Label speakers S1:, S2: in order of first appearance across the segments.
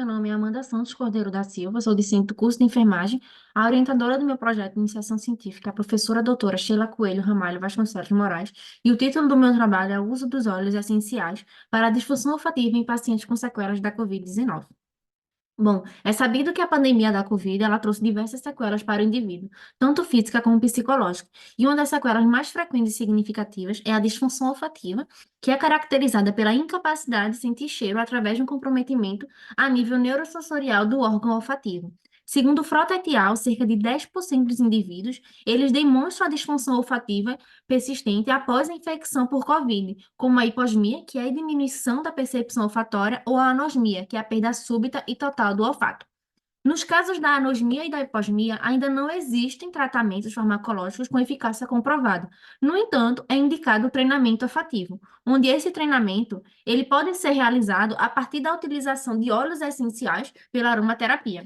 S1: Meu nome é Amanda Santos Cordeiro da Silva, sou discente do curso de enfermagem. A orientadora do meu projeto de iniciação científica é a professora doutora Sheila Coelho Ramalho Vasconcelos Moraes, e o título do meu trabalho é o uso dos óleos essenciais para a disfunção olfativa em pacientes com sequelas da Covid-19. Bom, é sabido que a pandemia da Covid, ela trouxe diversas sequelas para o indivíduo, tanto física como psicológica. E uma das sequelas mais frequentes e significativas é a disfunção olfativa, que é caracterizada pela incapacidade de sentir cheiro através de um comprometimento a nível neurosensorial do órgão olfativo. Segundo o Frota et al., cerca de 10% dos indivíduos, eles demonstram a disfunção olfativa persistente após a infecção por Covid, como a hiposmia, que é a diminuição da percepção olfatória, ou a anosmia, que é a perda súbita e total do olfato. Nos casos da anosmia e da hiposmia, ainda não existem tratamentos farmacológicos com eficácia comprovada. No entanto, é indicado o treinamento olfativo, onde esse treinamento ele pode ser realizado a partir da utilização de óleos essenciais pela aromaterapia.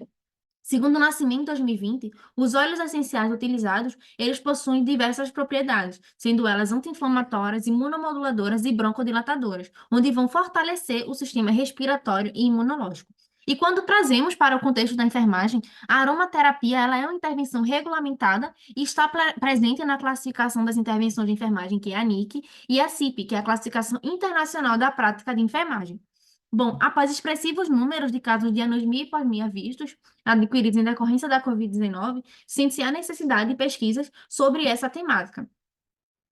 S1: Segundo o Nascimento 2020, os óleos essenciais utilizados, eles possuem diversas propriedades, sendo elas anti-inflamatórias, imunomoduladoras e broncodilatadoras, onde vão fortalecer o sistema respiratório e imunológico. E quando trazemos para o contexto da enfermagem, a aromaterapia ela é uma intervenção regulamentada e está presente na classificação das intervenções de enfermagem, que é a NIC, e a CIP, que é a Classificação Internacional da Prática de Enfermagem. Bom, após expressivos números de casos de anosmia e hiposmia vistos, adquiridos em decorrência da Covid-19, sente-se a necessidade de pesquisas sobre essa temática.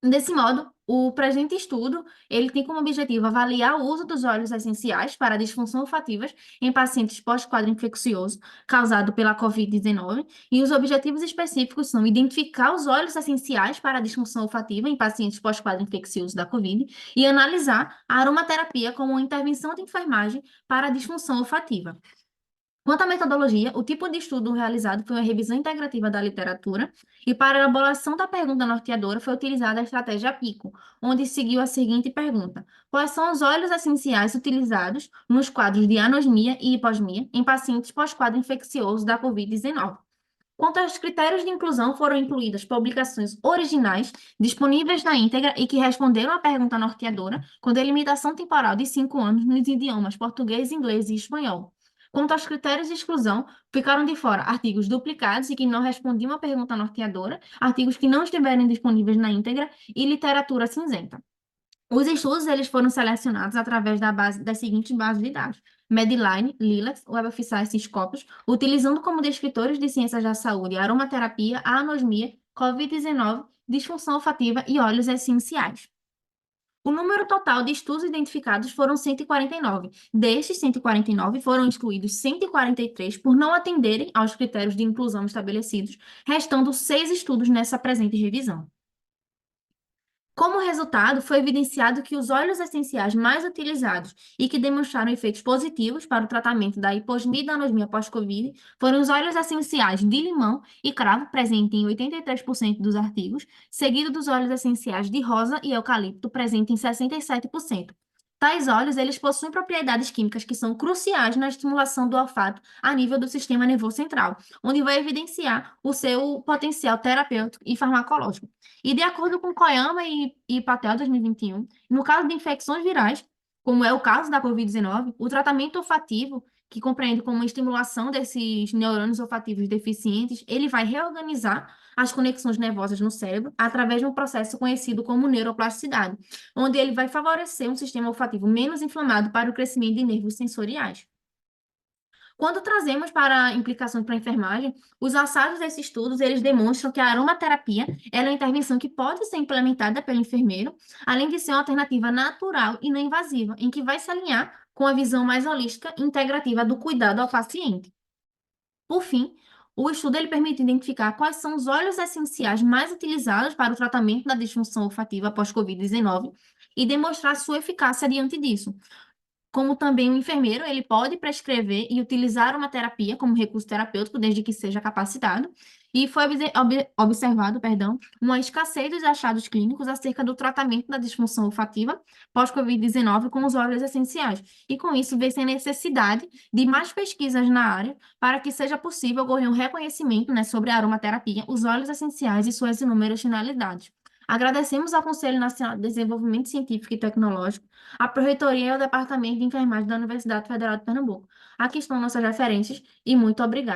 S1: Desse modo, o presente estudo, ele tem como objetivo avaliar o uso dos óleos essenciais para disfunções olfativas em pacientes pós-quadro infeccioso causado pela Covid-19, e os objetivos específicos são identificar os óleos essenciais para a disfunção olfativa em pacientes pós-quadro infeccioso da Covid e analisar a aromaterapia como uma intervenção de enfermagem para a disfunção olfativa. Quanto à metodologia, o tipo de estudo realizado foi uma revisão integrativa da literatura, e para a elaboração da pergunta norteadora foi utilizada a estratégia PICO, onde seguiu a seguinte pergunta: quais são os óleos essenciais utilizados nos quadros de anosmia e hiposmia em pacientes pós-quadro infeccioso da Covid-19? Quanto aos critérios de inclusão, foram incluídas publicações originais, disponíveis na íntegra e que responderam à pergunta norteadora, com delimitação temporal de 5 anos nos idiomas português, inglês e espanhol. Quanto aos critérios de exclusão, ficaram de fora artigos duplicados e que não respondiam à pergunta norteadora, artigos que não estiverem disponíveis na íntegra e literatura cinzenta. Os estudos eles foram selecionados através das seguintes bases de dados: Medline, Lilacs, Web of Science e Scopus, utilizando como descritores de ciências da saúde a aromaterapia, a anosmia, Covid-19, disfunção olfativa e óleos essenciais. O número total de estudos identificados foram 149. Destes 149, foram excluídos 143 por não atenderem aos critérios de inclusão estabelecidos, restando 6 estudos nessa presente revisão. Como resultado, foi evidenciado que os óleos essenciais mais utilizados e que demonstraram efeitos positivos para o tratamento da hiposmia e da anosmia pós-Covid foram os óleos essenciais de limão e cravo, presente em 83% dos artigos, seguido dos óleos essenciais de rosa e eucalipto, presente em 67%. Tais óleos, eles possuem propriedades químicas que são cruciais na estimulação do olfato a nível do sistema nervoso central, onde vai evidenciar o seu potencial terapêutico e farmacológico. E de acordo com Koyama e Patel, 2021, no caso de infecções virais, como é o caso da Covid-19, o tratamento olfativo, que compreende como estimulação desses neurônios olfativos deficientes, ele vai reorganizar as conexões nervosas no cérebro através de um processo conhecido como neuroplasticidade, onde ele vai favorecer um sistema olfativo menos inflamado para o crescimento de nervos sensoriais. Quando trazemos para implicações para a enfermagem, os achados desses estudos, eles demonstram que a aromaterapia ela é uma intervenção que pode ser implementada pelo enfermeiro, além de ser uma alternativa natural e não invasiva, em que vai se alinhar com a visão mais holística e integrativa do cuidado ao paciente. Por fim, o estudo ele permite identificar quais são os óleos essenciais mais utilizados para o tratamento da disfunção olfativa pós-Covid-19 e demonstrar sua eficácia diante disso, como também o enfermeiro, ele pode prescrever e utilizar uma terapia como recurso terapêutico, desde que seja capacitado, e foi observado, perdão, uma escassez dos achados clínicos acerca do tratamento da disfunção olfativa pós-Covid-19 com os óleos essenciais. E com isso, vê-se a necessidade de mais pesquisas na área para que seja possível ocorrer um reconhecimento, né, sobre a aromaterapia, os óleos essenciais e suas inúmeras finalidades. Agradecemos ao Conselho Nacional de Desenvolvimento Científico e Tecnológico, à Pró-Reitoria e ao Departamento de Enfermagem da Universidade Federal de Pernambuco. Aqui estão nossas referências e muito obrigada.